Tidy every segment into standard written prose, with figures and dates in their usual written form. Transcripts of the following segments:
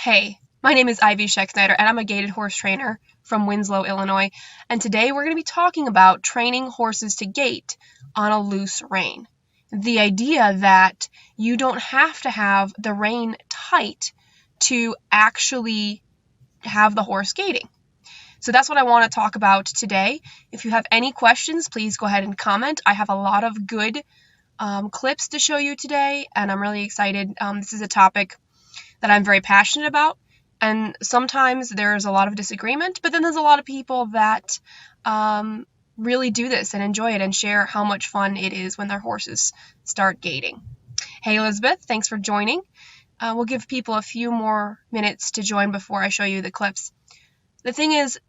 Hey, my name is Ivy Scheck-Snyder, and I'm a gaited horse trainer from Winslow, Illinois. And today we're going to be talking about training horses to gait on a loose rein. The idea that you don't have to have the rein tight to actually have the horse gaiting. So that's what I want to talk about today. If you have any questions, please go ahead and comment. I have a lot of good clips to show you today, and I'm really excited. This is a topic that I'm very passionate about, and sometimes there's a lot of disagreement, but then there's a lot of people that really do this and enjoy it and share how much fun it is when their horses start gaiting. Hey Elizabeth, thanks for joining. We'll give people a few more minutes to join before I show you the clips. The thing is,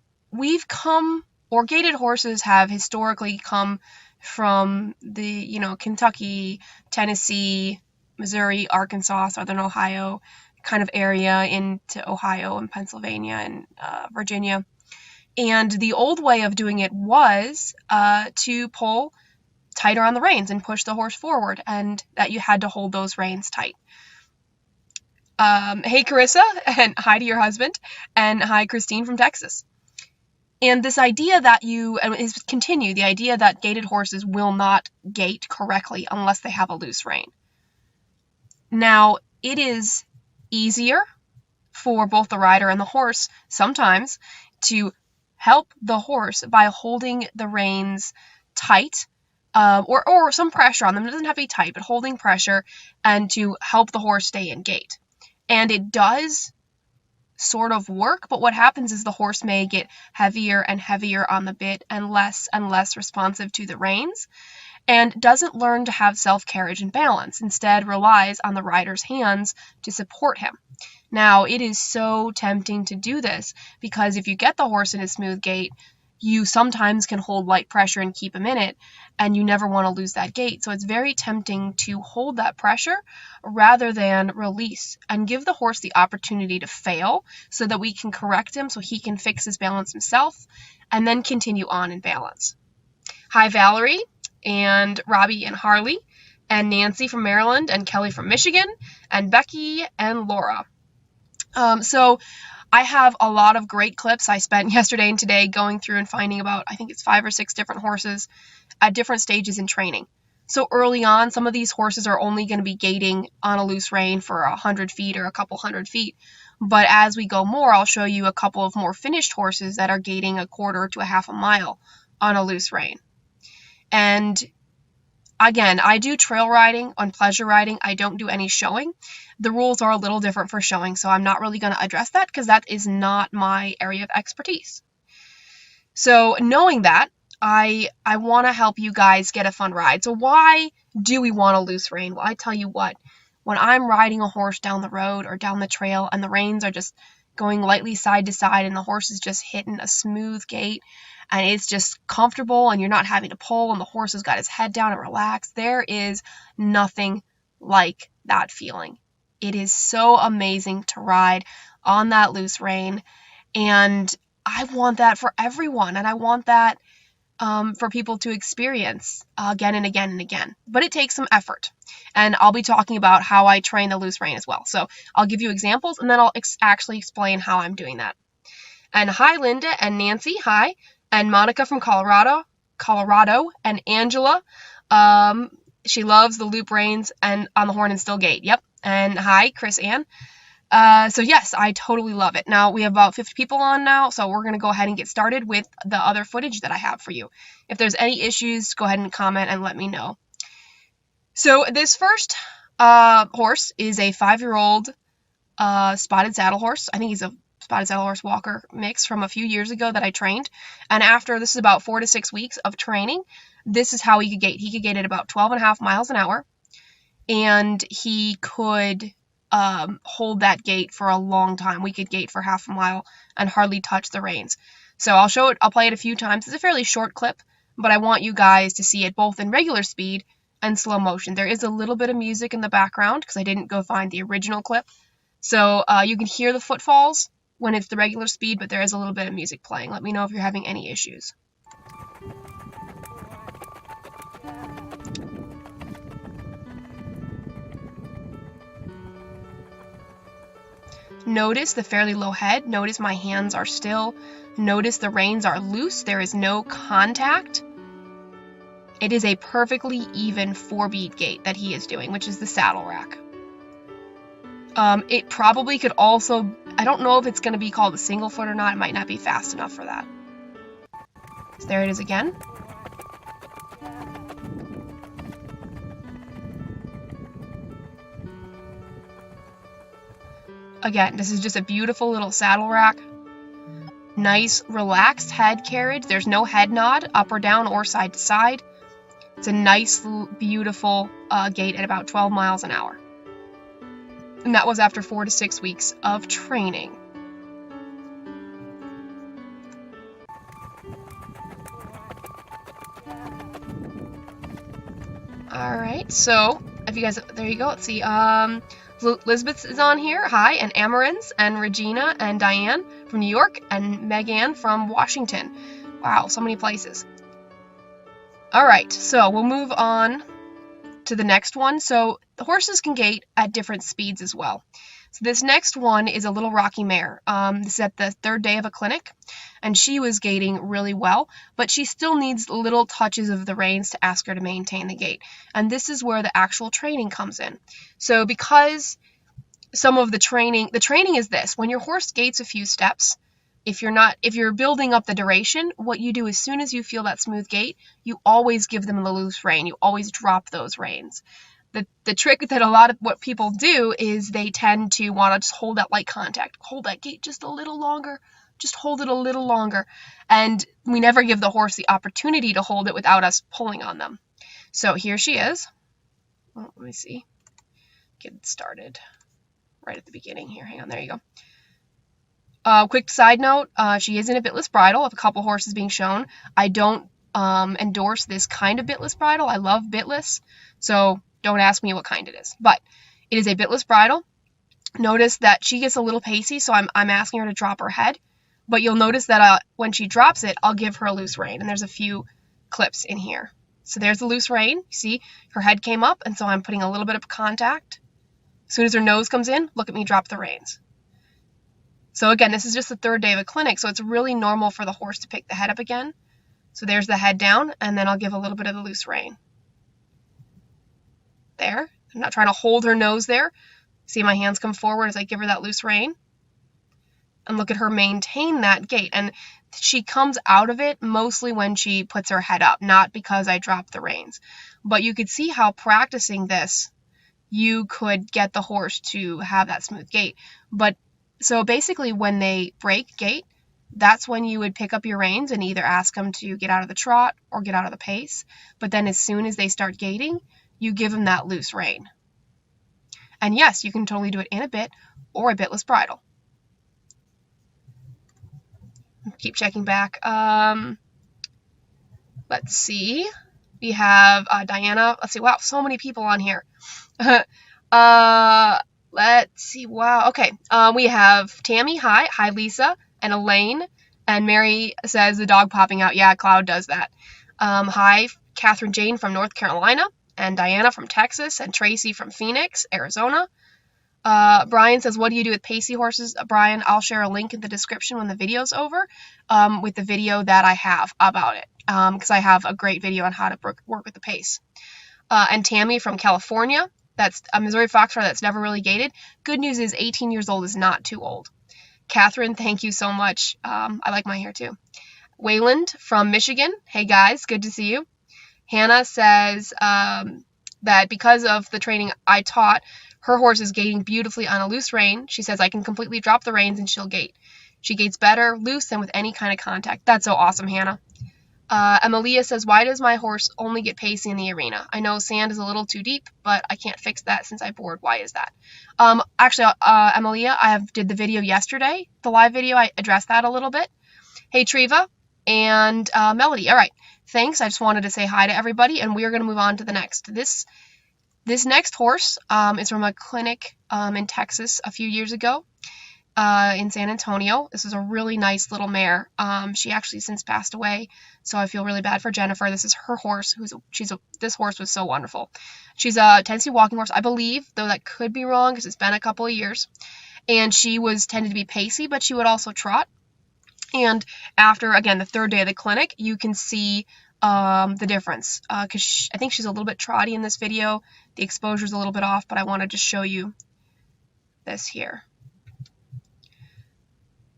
gaited horses have historically come from the, Kentucky, Tennessee, Missouri, Arkansas, Southern Ohio kind of area into Ohio and Pennsylvania and Virginia. And the old way of doing it was to pull tighter on the reins and push the horse forward, and that you had to hold those reins tight. Hey Carissa, and hi to your husband, and hi Christine from Texas. And this idea that the idea that gaited horses will not gait correctly unless they have a loose rein. Now, it is easier for both the rider and the horse sometimes to help the horse by holding the reins tight, or some pressure on them. It doesn't have to be tight, but holding pressure, and to help the horse stay in gait. And it does sort of work, but what happens is the horse may get heavier and heavier on the bit and less responsive to the reins, and doesn't learn to have self-carriage and balance. Instead relies on the rider's hands to support him. Now, it is so tempting to do this, because if you get the horse in a smooth gait, you sometimes can hold light pressure and keep him in it, and you never want to lose that gait. So it's very tempting to hold that pressure rather than release and give the horse the opportunity to fail so that we can correct him so he can fix his balance himself and then continue on in balance. Hi, Valerie and Robbie and Harley and Nancy from Maryland and Kelly from Michigan and Becky and Laura. So I have a lot of great clips. I spent yesterday and today going through and finding about, I think it's 5 or 6 different horses at different stages in training. So early on, some of these horses are only going to be gaiting on a loose rein for 100 feet or a couple hundred feet. But as we go more, I'll show you a couple of more finished horses that are gaiting a quarter to a half a mile on a loose rein. And again, I do trail riding on pleasure riding. I don't do any showing. The rules are a little different for showing, so I'm not really going to address that because that is not my area of expertise. So knowing that, I want to help you guys get a fun ride. So why do we want a loose rein? Well, I tell you what, when I'm riding a horse down the road or down the trail and the reins are just going lightly side to side and the horse is just hitting a smooth gait and it's just comfortable and you're not having to pull and the horse has got his head down and relaxed, there is nothing like that feeling. It is so amazing to ride on that loose rein, and I want that for everyone, and I want that for people to experience again and again and again. But it takes some effort, and I'll be talking about how I train the loose rein as well. So I'll give you examples, and then I'll actually explain how I'm doing that. And hi, Linda and Nancy, hi, and Monica from Colorado, and Angela. She loves the loop reins and on the horn and still gait. Yep. And hi, Chris Ann. So yes, I totally love it. Now, we have about 50 people on now, so we're going to go ahead and get started with the other footage that I have for you. If there's any issues, go ahead and comment and let me know. So this first horse is a 5-year-old spotted saddle horse. I think he's a spotted saddle horse walker mix from a few years ago that I trained. And after, this is about 4 to 6 weeks of training, this is how he could gait. He could gait at about 12.5 miles an hour. And he could hold that gait for a long time. We could gait for half a mile and hardly touch the reins. So I'll show it. I'll play it a few times. It's a fairly short clip, but I want you guys to see it both in regular speed and slow motion. There is a little bit of music in the background because I didn't go find the original clip. So you can hear the footfalls when it's the regular speed, but there is a little bit of music playing. Let me know if you're having any issues. Notice the fairly low head. Notice my hands are still. Notice the reins are loose. There is no contact. It is a perfectly even 4-beat gait that he is doing, which is the saddle rack. It probably could also, I don't know if it's going to be called a single foot or not. It might not be fast enough for that. So there it is again. Again, this is just a beautiful little saddle rack. Nice, relaxed head carriage. There's no head nod, up or down or side to side. It's a nice, beautiful gait at about 12 miles an hour. And that was after 4 to 6 weeks of training. Alright, so, if you guys, there you go, let's see, Elizabeth is on here, hi, and Amarins, and Regina, and Diane from New York, and Megan from Washington. Wow, so many places. Alright, so we'll move on to the next one. So the horses can gait at different speeds as well. So this next one is a little Rocky mare. This is at the 3rd day of a clinic, and she was gaiting really well, but she still needs little touches of the reins to ask her to maintain the gait. And this is where the actual training comes in. So because some of the training is this: when your horse gaits a few steps, if you're building up the duration, what you do as soon as you feel that smooth gait, you always give them the loose rein. You always drop those reins. The trick that a lot of what people do is they tend to want to just hold that light contact, hold that gait just a little longer, just hold it a little longer. And we never give the horse the opportunity to hold it without us pulling on them. So here she is. Oh, let me see. Get it started right at the beginning here. Hang on, there you go. Quick side note, she is in a bitless bridle of a couple horses being shown. I don't endorse this kind of bitless bridle. I love bitless, so don't ask me what kind it is. But it is a bitless bridle. Notice that she gets a little pacey, so I'm asking her to drop her head. But you'll notice that when she drops it, I'll give her a loose rein. And there's a few clips in here. So there's the loose rein. You see, her head came up, and so I'm putting a little bit of contact. As soon as her nose comes in, look at me drop the reins. So again, this is just the 3rd day of a clinic, so it's really normal for the horse to pick the head up again. So there's the head down, and then I'll give a little bit of the loose rein. There. I'm not trying to hold her nose there. See my hands come forward as I give her that loose rein. And look at her maintain that gait. And she comes out of it mostly when she puts her head up, not because I drop the reins. But you could see how practicing this, you could get the horse to have that smooth gait. But so basically when they break gait, that's when you would pick up your reins and either ask them to get out of the trot or get out of the pace. But then as soon as they start gaiting, you give them that loose rein. And yes, you can totally do it in a bit or a bitless bridle. Keep checking back. Let's see. We have Diana. Let's see. Wow, so many people on here. Let's see. Wow. Okay. We have Tammy. Hi. Hi, Lisa. And Elaine. And Mary says the dog popping out. Yeah, Cloud does that. Hi, Catherine Jane from North Carolina. And Diana from Texas. And Tracy from Phoenix, Arizona. Brian says, what do you do with pacey horses? Brian, I'll share a link in the description when the video's over with the video that I have about it. Because I have a great video on how to work with the pace. And Tammy from California. That's a Missouri Foxtrot that's never really gaited. Good news is 18 years old is not too old. Catherine, thank you so much. I like my hair too. Wayland from Michigan. Hey guys, good to see you. Hannah says that because of the training I taught, her horse is gaiting beautifully on a loose rein. She says I can completely drop the reins and she'll gait. She gaits better loose than with any kind of contact. That's so awesome, Hannah. Emilia says, why does my horse only get pacey in the arena? I know sand is a little too deep, but I can't fix that since I bored. Why is that? Actually, Emilia, did the video yesterday, the live video. I addressed that a little bit. Hey, Treva and Melody. All right. Thanks. I just wanted to say hi to everybody, and we are going to move on to the next. This next horse is from a clinic in Texas a few years ago. In San Antonio. This is a really nice little mare. She actually since passed away, so I feel really bad for Jennifer. This is her horse. This horse was so wonderful. She's a Tennessee walking horse, I believe, though that could be wrong because it's been a couple of years. And she tended to be pacey, but she would also trot. And after, again, the third day of the clinic, you can see the difference. Because I think she's a little bit trotty in this video. The exposure's a little bit off, but I want to just show you this here.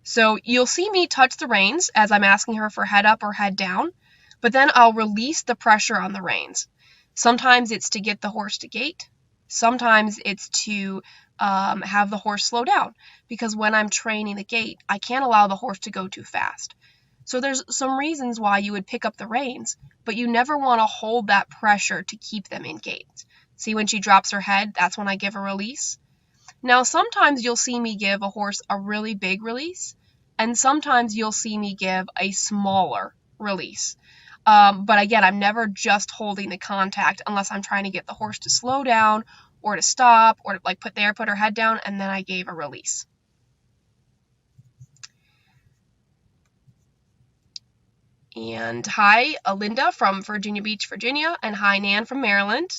So you'll see me touch the reins as I'm asking her for head up or head down, but then I'll release the pressure on the reins. Sometimes it's to get the horse to gait. Sometimes it's to have the horse slow down, because when I'm training the gait, I can't allow the horse to go too fast. So there's some reasons why you would pick up the reins, but you never want to hold that pressure to keep them in gait. See, when she drops her head, that's when I give a release. Now, sometimes you'll see me give a horse a really big release, and sometimes you'll see me give a smaller release. But again, I'm never just holding the contact unless I'm trying to get the horse to slow down or to stop or to like put her head down, and then I gave a release. And hi, Linda from Virginia Beach, Virginia, and hi, Nan from Maryland.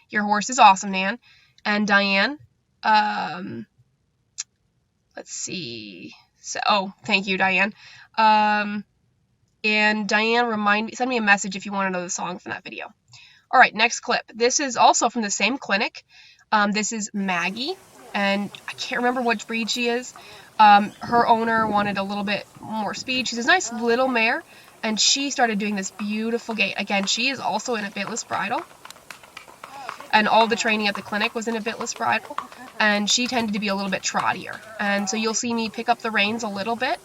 Your horse is awesome, Nan. And Diane, let's see. So, oh, thank you, Diane. And Diane, send me a message if you want to know the song from that video. All right, next clip. This is also from the same clinic. This is Maggie, and I can't remember which breed she is. Her owner wanted a little bit more speed. She's a nice little mare, and she started doing this beautiful gait. Again, she is also in a bitless bridle, and all the training at the clinic was in a bitless bridle, and she tended to be a little bit trottier. And so you'll see me pick up the reins a little bit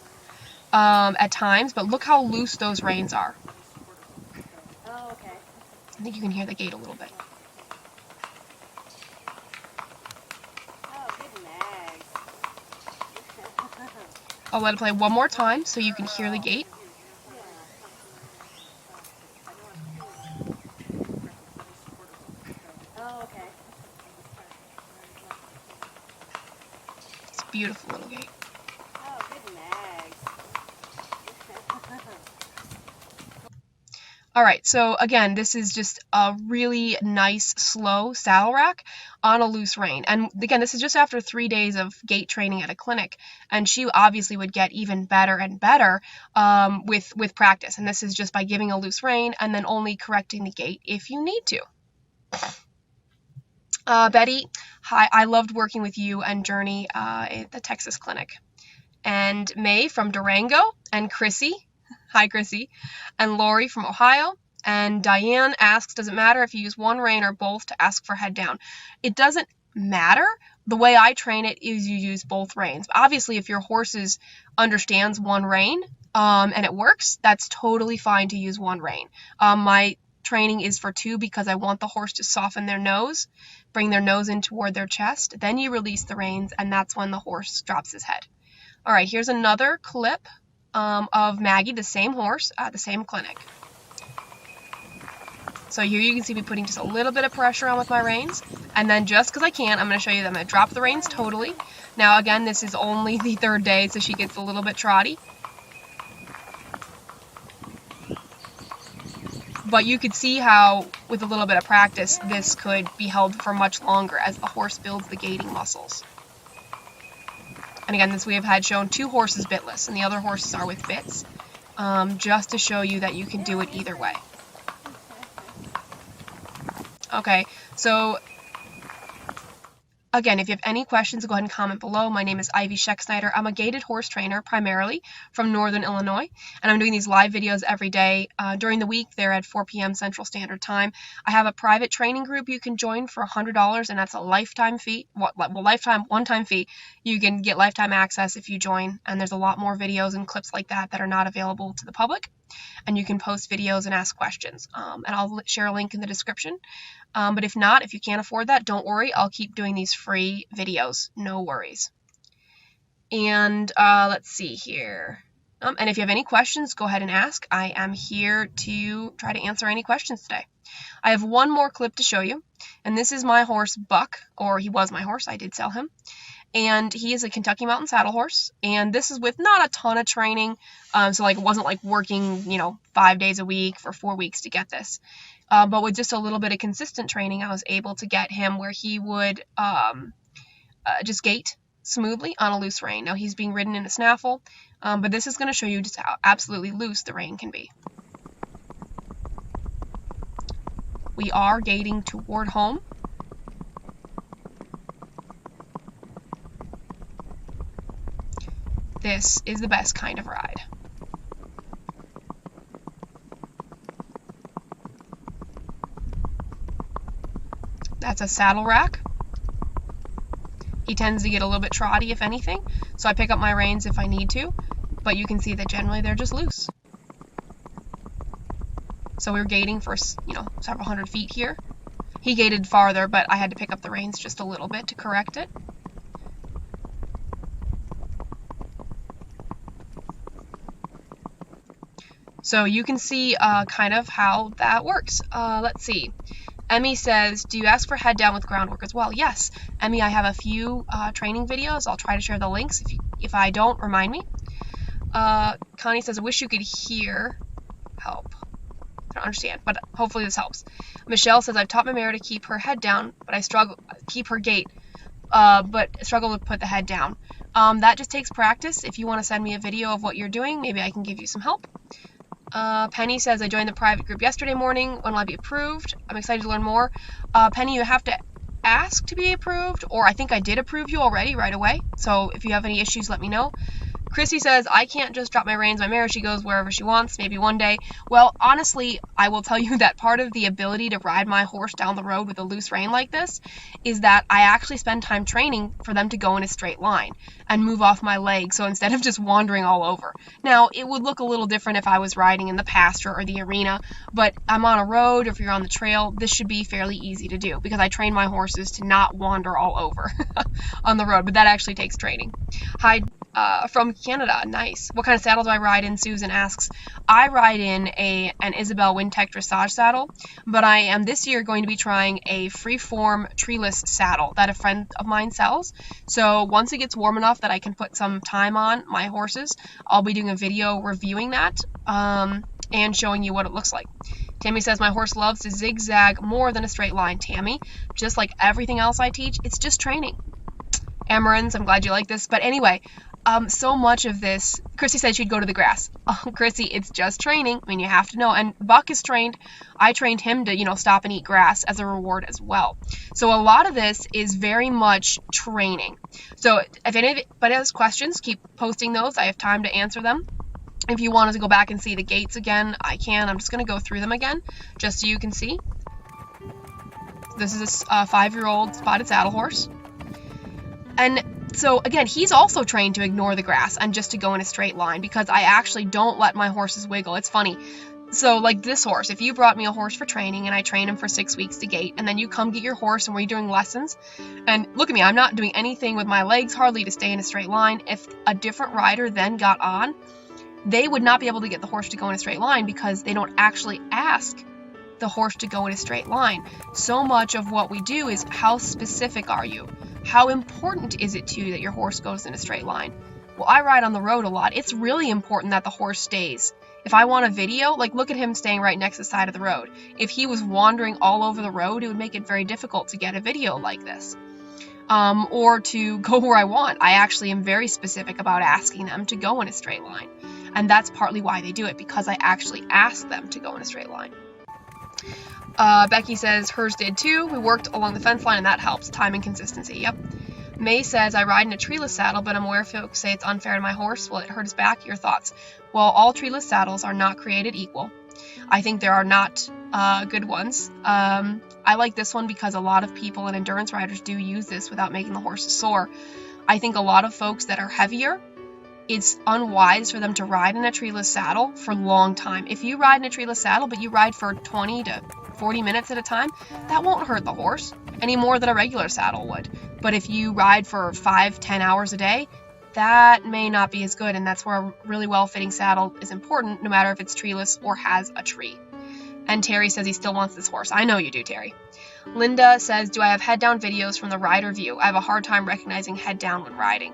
at times, but look how loose those reins are. Oh, okay. I think you can hear the gait a little bit. Oh, good nags. I'll let it play one more time so you can hear the gait. Oh, okay. It's a beautiful little gait. Oh, good nags. All right, so again, this is just a really nice, slow saddle rack on a loose rein. And again, this is just after 3 days of gait training at a clinic, and she obviously would get even better and better with practice. And this is just by giving a loose rein and then only correcting the gait if you need to. Betty, hi, I loved working with you and Journey at the Texas clinic. And May from Durango, and Chrissy, hi Chrissy, and Lori from Ohio. And Diane asks, does it matter if you use one rein or both to ask for head down? It doesn't matter. The way I train it is you use both reins. Obviously, if your horse understands one rein and it works, that's totally fine to use one rein. My training is for 2 because I want the horse to soften their nose, bring their nose in toward their chest. Then you release the reins, and that's when the horse drops his head. All right, here's another clip of Maggie, the same horse, at the same clinic. So here you can see me putting just a little bit of pressure on with my reins, and then just because I can, I'm going to show you that I'm going to drop the reins totally. Now again, this is only the 3rd day, so she gets a little bit trotty. But you could see how, with a little bit of practice, this could be held for much longer as the horse builds the gaiting muscles. And again, this we have had shown 2 horses bitless, and the other horses are with bits, just to show you that you can do it either way. Okay, so again, if you have any questions, go ahead and comment below. My name is Ivy Scheck-Snyder. I'm a gaited horse trainer, primarily from Northern Illinois, and I'm doing these live videos every day. During the week, they're at 4 p.m. Central Standard Time. I have a private training group you can join for $100, and that's a lifetime fee. Lifetime one-time fee. You can get lifetime access if you join, and there's a lot more videos and clips like that that are not available to the public. And you can post videos and ask questions, and I'll share a link in the description. But if not, if you can't afford that, don't worry. I'll keep doing these free videos. No worries. And let's see here. And if you have any questions, go ahead and ask. I am here to try to answer any questions today. I have one more clip to show you, and this is my horse, Buck, or he was my horse. I did sell him. And he is a Kentucky Mountain Saddle horse, and this is with not a ton of training, so like it wasn't like working 5 days a week for 4 weeks to get this, but with just a little bit of consistent training, I was able to get him where he would just gait smoothly on a loose rein. Now he's being ridden in a snaffle, but this is going to show you just how absolutely loose the rein can be. We are gaiting toward home. This is the best kind of ride. That's a saddle rack. He tends to get a little bit trotty if anything, so I pick up my reins if I need to, but you can see that generally they're just loose. So we're gaiting for, several hundred feet here. He gaited farther, but I had to pick up the reins just a little bit to correct it. So you can see kind of how that works. Let's see. Emmy says, do you ask for head down with groundwork as well? Yes. Emmy, I have a few training videos. I'll try to share the links. If I don't, remind me. Connie says, I wish you could hear. Help. I don't understand, but hopefully this helps. Michelle says, I've taught my mare to keep her head down, but I struggle, keep her gait, but struggle to put the head down. That just takes practice. If you want to send me a video of what you're doing, maybe I can give you some help. Penny says, I joined the private group yesterday morning. When will I be approved? I'm excited to learn more. Penny, you have to ask to be approved, or I think I did approve you already right away. So if you have any issues, let me know. Chrissy says, I can't just drop my reins. My mare, she goes wherever she wants, maybe one day. Well, honestly, I will tell you that part of the ability to ride my horse down the road with a loose rein like this is that I actually spend time training for them to go in a straight line and move off my leg, so instead of just wandering all over. Now, it would look a little different if I was riding in the pasture or the arena, but I'm on a road, or if you're on the trail, this should be fairly easy to do because I train my horses to not wander all over on the road, but that actually takes training. Hi, from Canada. Nice. What kind of saddle do I ride in? Susan asks. I ride in an Isabel Wintec dressage saddle, but I am this year going to be trying a freeform treeless saddle that a friend of mine sells. So once it gets warm enough that I can put some time on my horses, I'll be doing a video reviewing that and showing you what it looks like. Tammy says, my horse loves to zigzag more than a straight line. Tammy, just like everything else I teach, it's just training. Amarins, I'm glad you like this. But anyway, so much of this, Chrissy said she'd go to the grass. Oh, Chrissy, it's just training. I mean, you have to know. And Buck is trained. I trained him to, stop and eat grass as a reward as well. So a lot of this is very much training. So if anybody has questions, keep posting those. I have time to answer them. If you wanted to go back and see the gaits again, I can. I'm just going to go through them again, just so you can see. This is a 5-year-old spotted saddle horse. And so again, he's also trained to ignore the grass and just to go in a straight line because I actually don't let my horses wiggle. It's funny. So like this horse, if you brought me a horse for training and I train him for 6 weeks to gait, and then you come get your horse and we're doing lessons, and look at me, I'm not doing anything with my legs hardly to stay in a straight line. If a different rider then got on, they would not be able to get the horse to go in a straight line because they don't actually ask the horse to go in a straight line. So much of what we do is how specific are you? How important is it to you that your horse goes in a straight line? Well, I ride on the road a lot. It's really important that the horse stays. If I want a video, like look at him staying right next to the side of the road. If he was wandering all over the road, it would make it very difficult to get a video like this. Or to go where I want. I actually am very specific about asking them to go in a straight line. And that's partly why they do it, because I actually ask them to go in a straight line. Becky says hers did too. We worked along the fence line and that helps. Time and consistency. Yep. May says I ride in a treeless saddle, but I'm aware folks say it's unfair to my horse. Will it hurt his back? Your thoughts? Well, all treeless saddles are not created equal. I think there are not good ones. I like this one because a lot of people and endurance riders do use this without making the horses sore. I think a lot of folks that are heavier, it's unwise for them to ride in a treeless saddle for a long time. If you ride in a treeless saddle, but you ride for 20 to 40 minutes at a time, that won't hurt the horse any more than a regular saddle would. But if you ride for 5-10 hours a day, that may not be as good, and that's where a really well-fitting saddle is important, no matter if it's treeless or has a tree. And Terry says he still wants this horse. I know you do, Terry. Linda says, do I have head-down videos from the rider view? I have a hard time recognizing head-down when riding.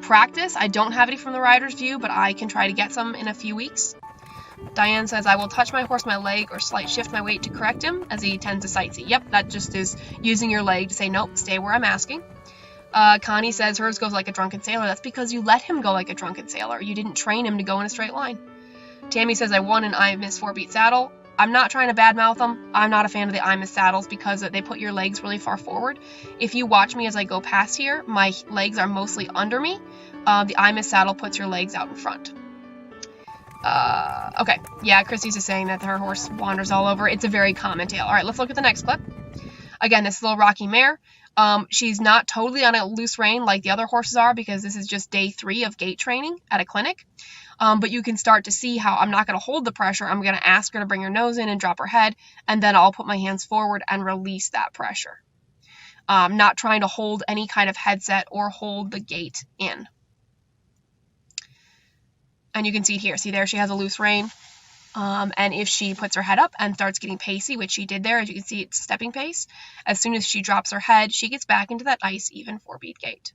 Practice, I don't have any from the rider's view, but I can try to get some in a few weeks. Diane says, I will touch my horse my leg or slight shift my weight to correct him as he tends to sightsee. Yep, that just is using your leg to say, nope, stay where I'm asking. Connie says hers goes like a drunken sailor. That's because you let him go like a drunken sailor. You didn't train him to go in a straight line. Tammy says I won an IMS 4-beat saddle. I'm not trying to badmouth them. I'm not a fan of the IMS saddles because they put your legs really far forward. If you watch me as I go past here, my legs are mostly under me. The IMS saddle puts your legs out in front. Okay, yeah, Christy's just saying that her horse wanders all over. It's a very common tale. All right, let's look at the next clip. Again, this little Rocky mare. She's not totally on a loose rein like the other horses are because this is just day 3 of gait training at a clinic. But you can start to see how I'm not going to hold the pressure. I'm going to ask her to bring her nose in and drop her head, and then I'll put my hands forward and release that pressure. Not trying to hold any kind of headset or hold the gait in. And you can see it here. See there, she has a loose rein. And if she puts her head up and starts getting pacey, which she did there, as you can see, it's stepping pace. As soon as she drops her head, she gets back into that nice, even 4-beat gait.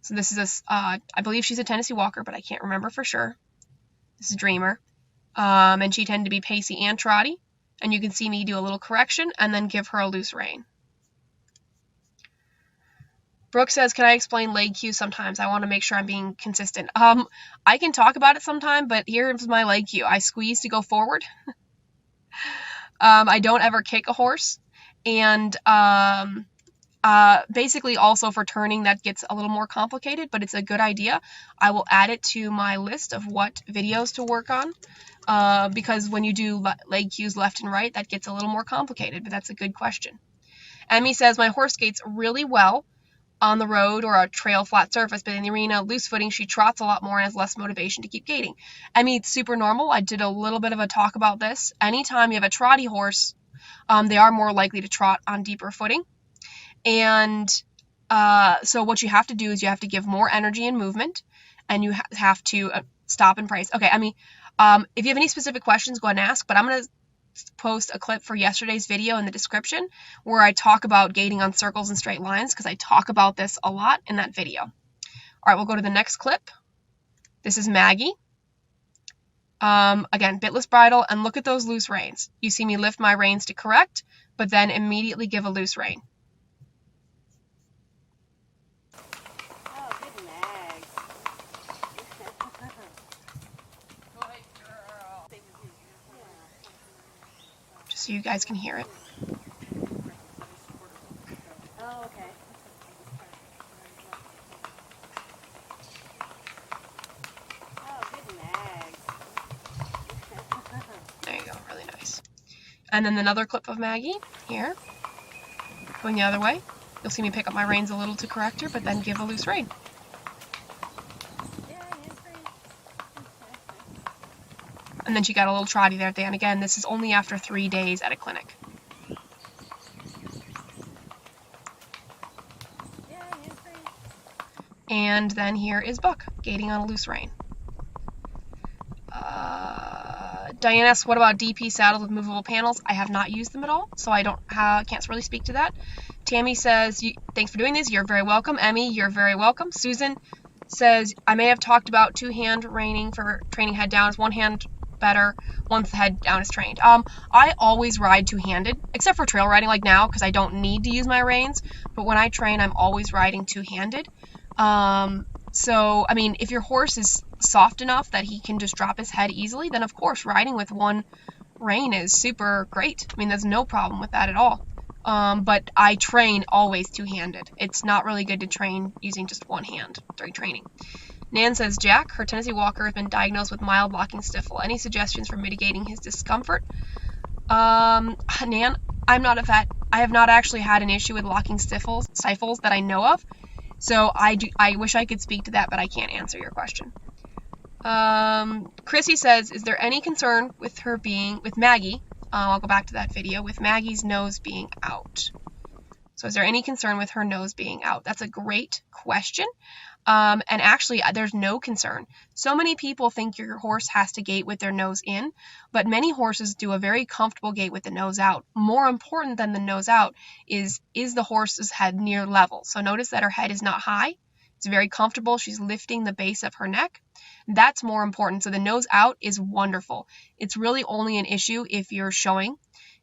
So this is I believe she's a Tennessee Walker, but I can't remember for sure. This is Dreamer. And she tended to be pacey and trotty. And you can see me do a little correction and then give her a loose rein. Brooke says, can I explain leg cues sometimes? I want to make sure I'm being consistent. I can talk about it sometime, but here's my leg cue. I squeeze to go forward. I don't ever kick a horse. And basically also for turning, that gets a little more complicated, but it's a good idea. I will add it to my list of what videos to work on. Because when you do leg cues left and right, that gets a little more complicated, but that's a good question. Emmy says, my horse gaits really well on the road or a trail flat surface, but in the arena, loose footing, she trots a lot more and has less motivation to keep gaiting. I mean, it's super normal. I did a little bit of a talk about this. Anytime you have a trotty horse, they are more likely to trot on deeper footing. And so what you have to do is you have to give more energy and movement, and you have to stop and brace. Okay, I mean, if you have any specific questions, go ahead and ask, but I'm going to post a clip for yesterday's video in the description where I talk about gaiting on circles and straight lines because I talk about this a lot in that video. All right, we'll go to the next clip. This is Maggie. Again, bitless bridle, and look at those loose reins. You see me lift my reins to correct, but then immediately give a loose rein. Oh, good nag. Just so you guys can hear it. Oh, okay. Oh, good nag. There you go, really nice. And then another clip of Maggie here, going the other way. You'll see me pick up my reins a little to correct her, but then give a loose rein. And then she got a little trotty there at the end. Again, this is only after 3 days at a clinic. And then here is Buck, gaiting on a loose rein. Diane asks, what about DP saddles with movable panels? I have not used them at all, so I can't really speak to that. Tammy says, thanks for doing this. You're very welcome. Emmy, you're very welcome. Susan says, I may have talked about 2-hand reining for training head down. Is one hand better once the head down is trained? I always ride 2-handed, except for trail riding like now because I don't need to use my reins. But when I train, I'm always riding 2-handed. So, I mean, if your horse is soft enough that he can just drop his head easily, then of course riding with one rein is super great. I mean, there's no problem with that at all. But I train always 2-handed. It's not really good to train using just one hand during training. Nan says, Jack, her Tennessee Walker, has been diagnosed with mild locking stifle. Any suggestions for mitigating his discomfort? Nan, I'm not a vet. I have not actually had an issue with locking stifles that I know of. So I wish I could speak to that, but I can't answer your question. Chrissy says, is there any concern with Maggie? I'll go back to that video, with Maggie's nose being out. So is there any concern with her nose being out? That's a great question. And actually, there's no concern. So many people think your horse has to gait with their nose in, but many horses do a very comfortable gait with the nose out. More important than the nose out is the horse's head near level. So notice that her head is not high. It's very comfortable. She's lifting the base of her neck. That's more important. So the nose out is wonderful. It's really only an issue if you're showing.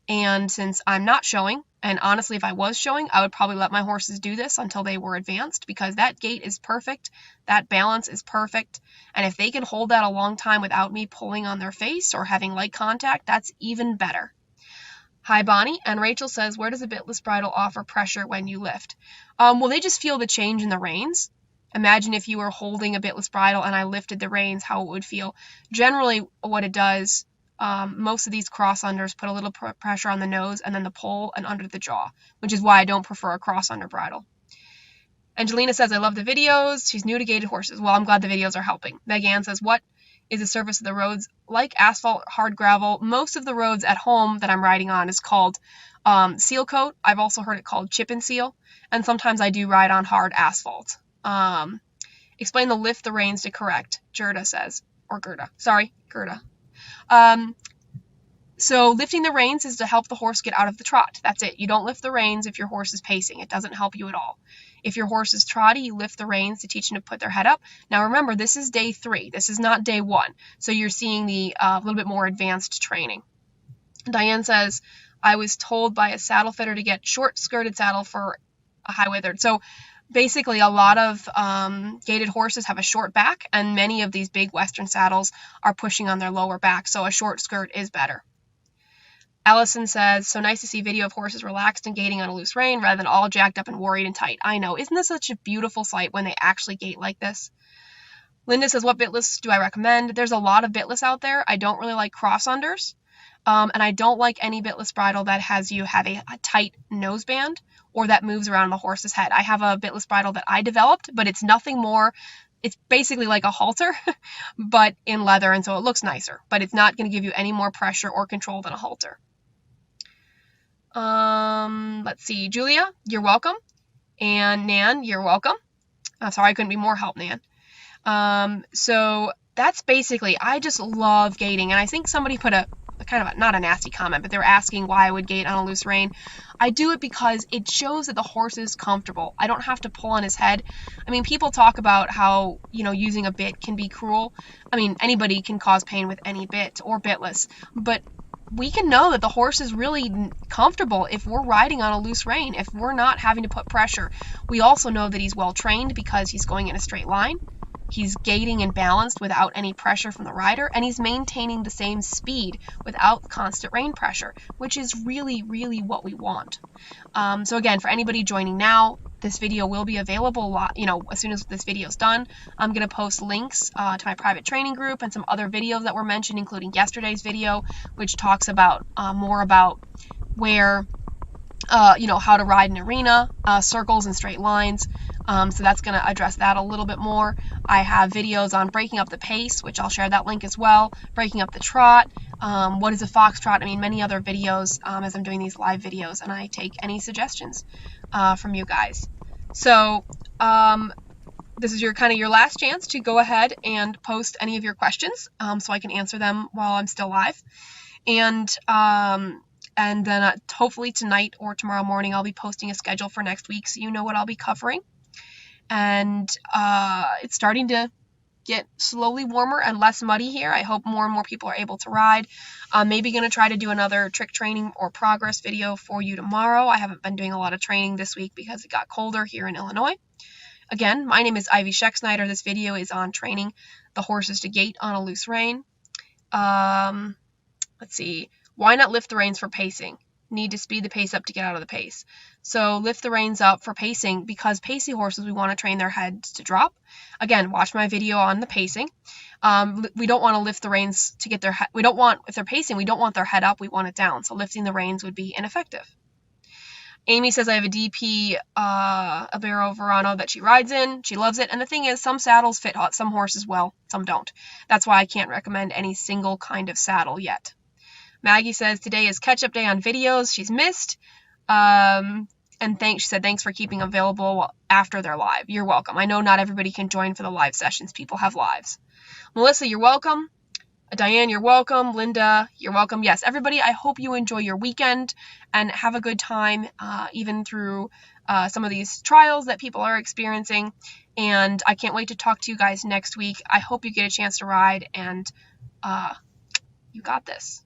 And since I'm not showing, And honestly, if I was showing, I would probably let my horses do this until they were advanced, because that gait is perfect, that balance is perfect, and if they can hold that a long time without me pulling on their face or having light contact, that's even better. Hi, Bonnie. And Rachel says, where does a bitless bridle offer pressure when you lift? Well, they just feel the change in the reins. Imagine if you were holding a bitless bridle and I lifted the reins, how it would feel. Generally, what it does, most of these cross-unders put a little pressure on the nose and then the pole and under the jaw, which is why I don't prefer a cross-under bridle. Angelina says, I love the videos. She's new to gaited horses. Well, I'm glad the videos are helping. Meg Ann says, what is the surface of the roads like? Asphalt, hard gravel. Most of the roads at home that I'm riding on is called seal coat. I've also heard it called chip and seal. And sometimes I do ride on hard asphalt. Explain the lift the reins to correct, Gerda says. Or Gerda. Sorry, Gerda. So lifting the reins is to help the horse get out of the trot. That's it. You don't lift the reins if your horse is pacing. It doesn't help you at all. If your horse is trotty, you lift the reins to teach them to put their head up. Now remember, this is day 3. This is not day 1. So you're seeing the little bit more advanced training. Diane says, I was told by a saddle fitter to get short-skirted saddle for a high-withered. So basically, a lot of gaited horses have a short back, and many of these big Western saddles are pushing on their lower back, so a short skirt is better. Allison says, so nice to see video of horses relaxed and gaiting on a loose rein rather than all jacked up and worried and tight. I know. Isn't this such a beautiful sight when they actually gait like this? Linda says, what bitless do I recommend? There's a lot of bitless out there. I don't really like cross-unders, and I don't like any bitless bridle that has you have a tight noseband or that moves around the horse's head. I have a bitless bridle that I developed, but it's nothing more. It's basically like a halter, but in leather, and so it looks nicer. But it's not going to give you any more pressure or control than a halter. Let's see. Julia, you're welcome. And Nan, you're welcome. Sorry I couldn't be more help, Nan. So that's basically, I just love gaiting. And I think somebody put a kind of not a nasty comment, but they're asking why I would gait on a loose rein. I do it because it shows that the horse is comfortable. I don't have to pull on his head. I mean, people talk about how, using a bit can be cruel. I mean, anybody can cause pain with any bit or bitless, but we can know that the horse is really comfortable if we're riding on a loose rein, if we're not having to put pressure. We also know that he's well trained because he's going in a straight line. He's gaiting and balanced without any pressure from the rider, and he's maintaining the same speed without constant rein pressure, which is really, really what we want. So again, for anybody joining now, this video will be available, as soon as this video is done. I'm going to post links to my private training group and some other videos that were mentioned, including yesterday's video, which talks about more about where, how to ride an arena, circles and straight lines. So that's going to address that a little bit more. I have videos on breaking up the pace, which I'll share that link as well. Breaking up the trot. What is a foxtrot? I mean, many other videos as I'm doing these live videos, and I take any suggestions from you guys. So this is your last chance to go ahead and post any of your questions so I can answer them while I'm still live. And then hopefully tonight or tomorrow morning I'll be posting a schedule for next week so you know what I'll be covering. And it's starting to get slowly warmer and less muddy here. I hope more and more people are able to ride. I'm maybe going to try to do another trick training or progress video for you tomorrow. I haven't been doing a lot of training this week because it got colder here in Illinois. Again, my name is Ivy Schexnayder. This video is on training the horses to gait on a loose rein. Let's see. Why not lift the reins for pacing? Need to speed the pace up to get out of the pace. So lift the reins up for pacing because pacey horses, we want to train their heads to drop. Again, watch my video on the pacing. We don't want to lift the reins to get their head. If they're pacing, we don't want their head up. We want it down. So lifting the reins would be ineffective. Amy says I have a DP Ibero Verano that she rides in. She loves it. And the thing is, some saddles fit some horses well, some don't. That's why I can't recommend any single kind of saddle yet. Maggie says today is catch-up day on videos she's missed. And she said thanks for keeping available after they're live. You're welcome. I know not everybody can join for the live sessions. People have lives. Melissa, you're welcome. Diane, you're welcome. Linda, you're welcome. Yes, everybody, I hope you enjoy your weekend and have a good time, even through some of these trials that people are experiencing. And I can't wait to talk to you guys next week. I hope you get a chance to ride, and you got this.